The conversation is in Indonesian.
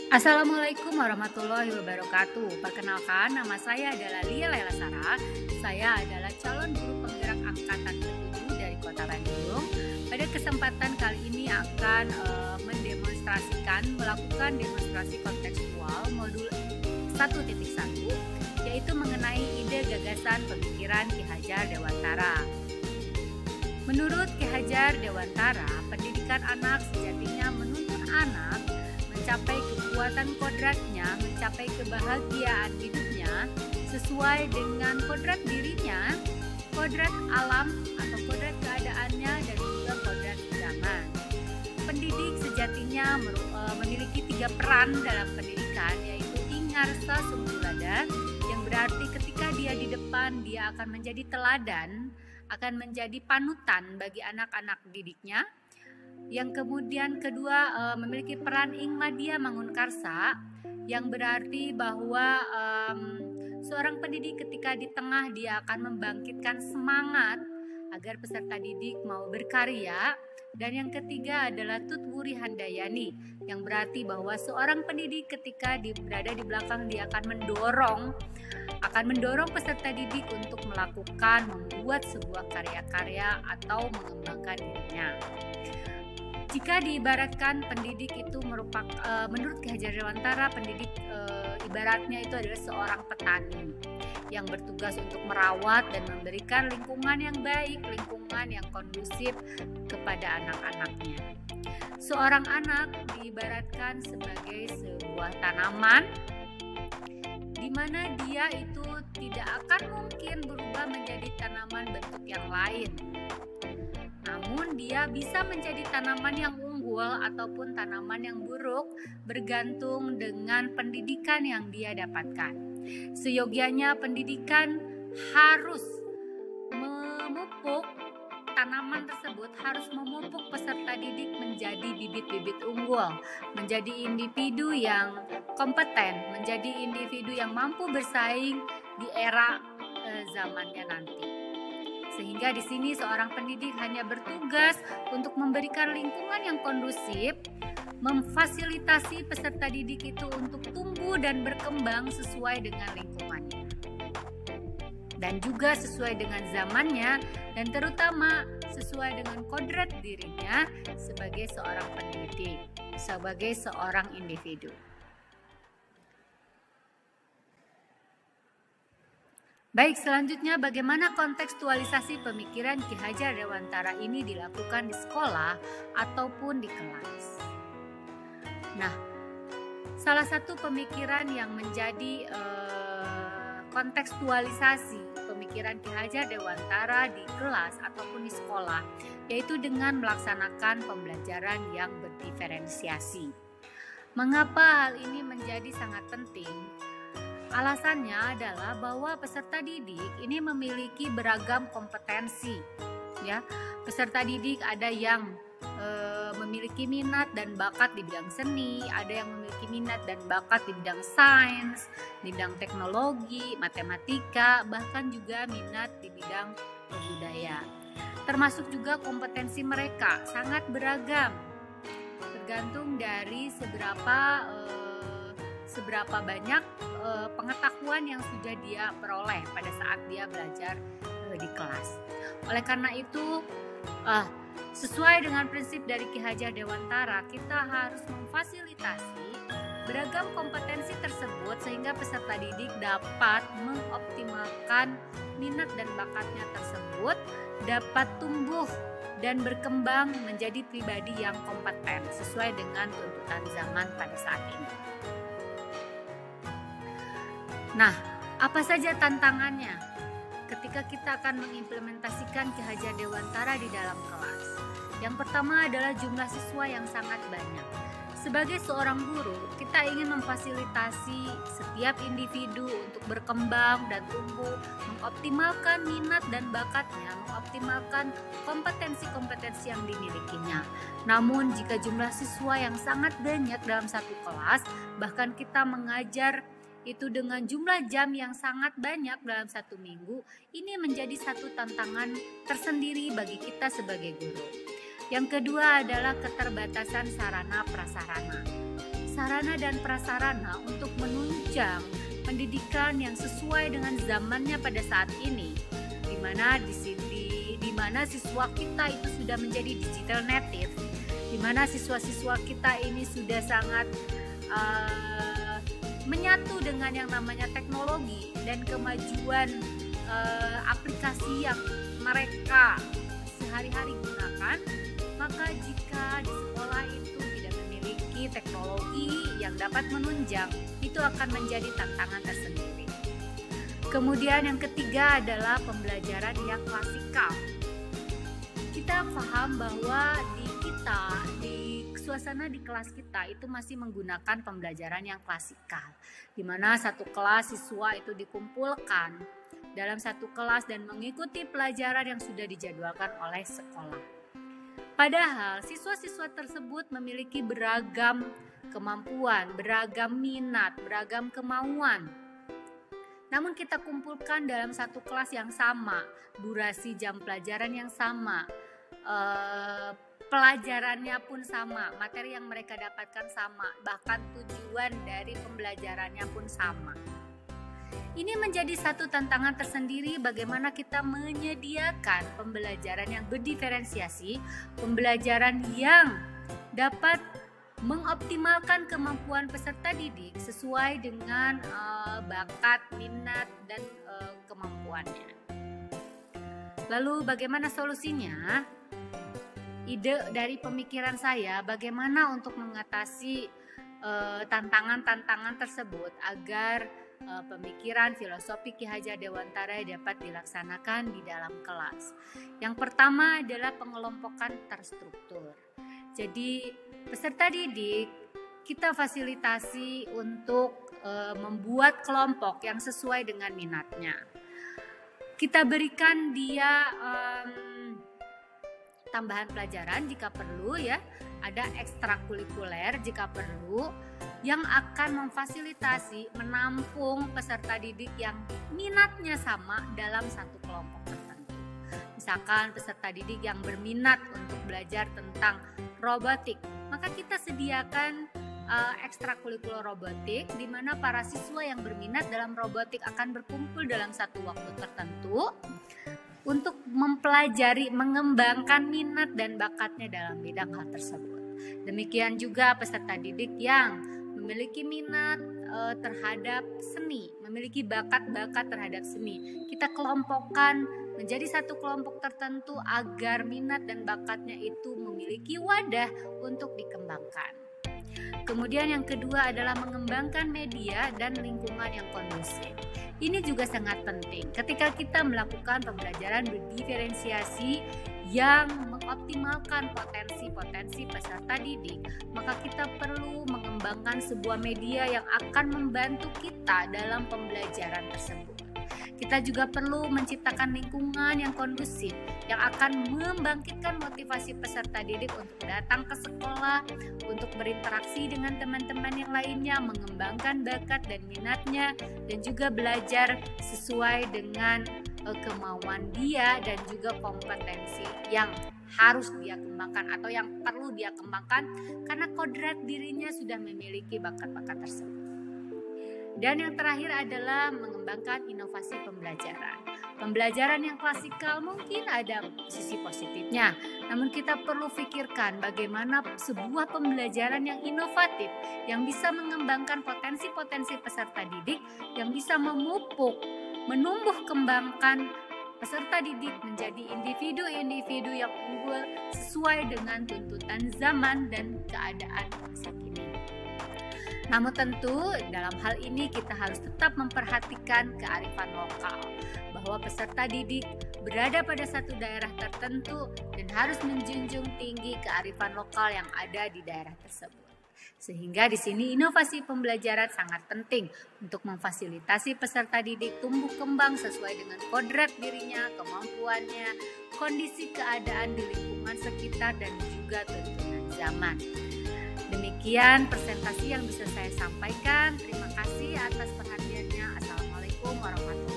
Assalamualaikum warahmatullahi wabarakatuh. Perkenalkan, nama saya adalah Lia Laila Sarah. Saya adalah calon guru penggerak angkatan ke-7 dari Kota Bandung. Pada kesempatan kali ini akan melakukan demonstrasi kontekstual modul 1.1, yaitu mengenai ide gagasan pemikiran Ki Hajar Dewantara. Menurut Ki Hajar Dewantara, pendidikan anak sejatinya menuntun anak mencapai kekuatan kodratnya, mencapai kebahagiaan hidupnya sesuai dengan kodrat dirinya, kodrat alam atau kodrat keadaannya, dan juga kodrat zaman. Pendidik sejatinya memiliki 3 peran dalam pendidikan, yaitu ingarsa sumulada, yang berarti ketika dia di depan dia akan menjadi teladan, akan menjadi panutan bagi anak-anak didiknya. Yang kemudian kedua, memiliki peran ingmadia mangunkarsa, yang berarti bahwa seorang pendidik ketika di tengah dia akan membangkitkan semangat agar peserta didik mau berkarya. Dan yang ketiga adalah tutwuri handayani, yang berarti bahwa seorang pendidik ketika berada di belakang dia akan mendorong peserta didik untuk membuat sebuah karya-karya atau mengembangkan dirinya. Jika diibaratkan pendidik itu menurut Ki Hajar Dewantara, pendidik ibaratnya itu adalah seorang petani yang bertugas untuk merawat dan memberikan lingkungan yang baik, lingkungan yang kondusif kepada anak-anaknya. Seorang anak diibaratkan sebagai sebuah tanaman di mana dia itu tidak akan mungkin berubah menjadi tanaman bentuk yang lain. Namun dia bisa menjadi tanaman yang unggul ataupun tanaman yang buruk bergantung dengan pendidikan yang dia dapatkan. Seyogianya pendidikan harus memupuk tanaman tersebut, harus memupuk peserta didik menjadi bibit-bibit unggul, menjadi individu yang kompeten, menjadi individu yang mampu bersaing di era zamannya nanti. Sehingga di sini seorang pendidik hanya bertugas untuk memberikan lingkungan yang kondusif, memfasilitasi peserta didik itu untuk tumbuh dan berkembang sesuai dengan lingkungannya, dan juga sesuai dengan zamannya, dan terutama sesuai dengan kodrat dirinya sebagai seorang pendidik, sebagai seorang individu. Baik, selanjutnya bagaimana kontekstualisasi pemikiran Ki Hajar Dewantara ini dilakukan di sekolah ataupun di kelas. Nah, salah satu pemikiran yang menjadi kontekstualisasi pemikiran Ki Hajar Dewantara di kelas ataupun di sekolah, yaitu dengan melaksanakan pembelajaran yang berdiferensiasi. Mengapa hal ini menjadi sangat penting? Alasannya adalah bahwa peserta didik ini memiliki beragam kompetensi, ya. Peserta didik ada yang memiliki minat dan bakat di bidang seni, ada yang memiliki minat dan bakat di bidang sains, di bidang teknologi, matematika, bahkan juga minat di bidang budaya. Termasuk juga kompetensi mereka sangat beragam, tergantung dari seberapa banyak pengetahuan yang sudah dia peroleh pada saat dia belajar di kelas. Oleh karena itu, sesuai dengan prinsip dari Ki Hajar Dewantara, kita harus memfasilitasi beragam kompetensi tersebut sehingga peserta didik dapat mengoptimalkan minat dan bakatnya tersebut, dapat tumbuh dan berkembang menjadi pribadi yang kompeten sesuai dengan tuntutan zaman pada saat ini. Nah, apa saja tantangannya ketika kita akan mengimplementasikan Ki Hajar Dewantara di dalam kelas? Yang pertama adalah jumlah siswa yang sangat banyak. Sebagai seorang guru, kita ingin memfasilitasi setiap individu untuk berkembang dan tumbuh, mengoptimalkan minat dan bakatnya, mengoptimalkan kompetensi-kompetensi yang dimilikinya. Namun jika jumlah siswa yang sangat banyak dalam satu kelas, bahkan kita mengajar itu dengan jumlah jam yang sangat banyak dalam satu minggu, ini menjadi satu tantangan tersendiri bagi kita sebagai guru. Yang kedua adalah keterbatasan sarana prasarana. sarana dan prasarana untuk menunjang pendidikan yang sesuai dengan zamannya pada saat ini, di mana siswa kita itu sudah menjadi digital native, di mana siswa-siswa kita ini sudah sangat menyatu dengan yang namanya teknologi dan kemajuan aplikasi yang mereka sehari-hari gunakan. Maka jika di sekolah itu tidak memiliki teknologi yang dapat menunjang, itu akan menjadi tantangan tersendiri. Kemudian yang ketiga adalah pembelajaran yang klasikal. Kita paham bahwa di suasana di kelas kita itu masih menggunakan pembelajaran yang klasikal, di mana satu kelas siswa itu dikumpulkan dalam satu kelas dan mengikuti pelajaran yang sudah dijadwalkan oleh sekolah. Padahal siswa-siswa tersebut memiliki beragam kemampuan, beragam minat, beragam kemauan. Namun kita kumpulkan dalam satu kelas yang sama, durasi jam pelajaran yang sama, pelajarannya pun sama, materi yang mereka dapatkan sama, bahkan tujuan dari pembelajarannya pun sama. Ini menjadi satu tantangan tersendiri bagaimana kita menyediakan pembelajaran yang berdiferensiasi, pembelajaran yang dapat mengoptimalkan kemampuan peserta didik sesuai dengan bakat, minat, dan kemampuannya. Lalu bagaimana solusinya? Ide dari pemikiran saya bagaimana untuk mengatasi tantangan-tantangan tersebut agar pemikiran filosofi Ki Hajar Dewantara dapat dilaksanakan di dalam kelas. Yang pertama adalah pengelompokan terstruktur. Jadi peserta didik kita fasilitasi untuk membuat kelompok yang sesuai dengan minatnya. Kita berikan dia tambahan pelajaran jika perlu ya, ada ekstrakurikuler jika perlu, yang akan memfasilitasi menampung peserta didik yang minatnya sama dalam satu kelompok tertentu. Misalkan peserta didik yang berminat untuk belajar tentang robotik, maka kita sediakan ekstrakurikuler robotik di mana para siswa yang berminat dalam robotik akan berkumpul dalam satu waktu tertentu untuk mempelajari, mengembangkan minat dan bakatnya dalam bidang hal tersebut. Demikian juga peserta didik yang memiliki minat terhadap seni, memiliki bakat-bakat terhadap seni. Kita kelompokkan menjadi satu kelompok tertentu agar minat dan bakatnya itu memiliki wadah untuk dikembangkan. Kemudian yang kedua adalah mengembangkan media dan lingkungan yang kondusif. Ini juga sangat penting. Ketika kita melakukan pembelajaran berdiferensiasi yang mengoptimalkan potensi-potensi peserta didik, maka kita perlu mengembangkan sebuah media yang akan membantu kita dalam pembelajaran tersebut. Kita juga perlu menciptakan lingkungan yang kondusif yang akan membangkitkan motivasi peserta didik untuk datang ke sekolah, untuk berinteraksi dengan teman-teman yang lainnya, mengembangkan bakat dan minatnya, dan juga belajar sesuai dengan kemauan dia dan juga kompetensi yang harus dia kembangkan atau yang perlu dia kembangkan karena kodrat dirinya sudah memiliki bakat-bakat tersebut. Dan yang terakhir adalah mengembangkan inovasi pembelajaran. Pembelajaran yang klasikal mungkin ada sisi positifnya, namun kita perlu pikirkan bagaimana sebuah pembelajaran yang inovatif, yang bisa mengembangkan potensi-potensi peserta didik, yang bisa memupuk, menumbuh kembangkan peserta didik menjadi individu-individu yang unggul sesuai dengan tuntutan zaman dan keadaan masa kini. Namun tentu dalam hal ini kita harus tetap memperhatikan kearifan lokal, bahwa peserta didik berada pada satu daerah tertentu dan harus menjunjung tinggi kearifan lokal yang ada di daerah tersebut. Sehingga di sini inovasi pembelajaran sangat penting untuk memfasilitasi peserta didik tumbuh kembang sesuai dengan kodrat dirinya, kemampuannya, kondisi keadaan di lingkungan sekitar dan juga tuntunan zaman. Demikian presentasi yang bisa saya sampaikan. Terima kasih atas perhatiannya. Assalamualaikum warahmatullahi wabarakatuh.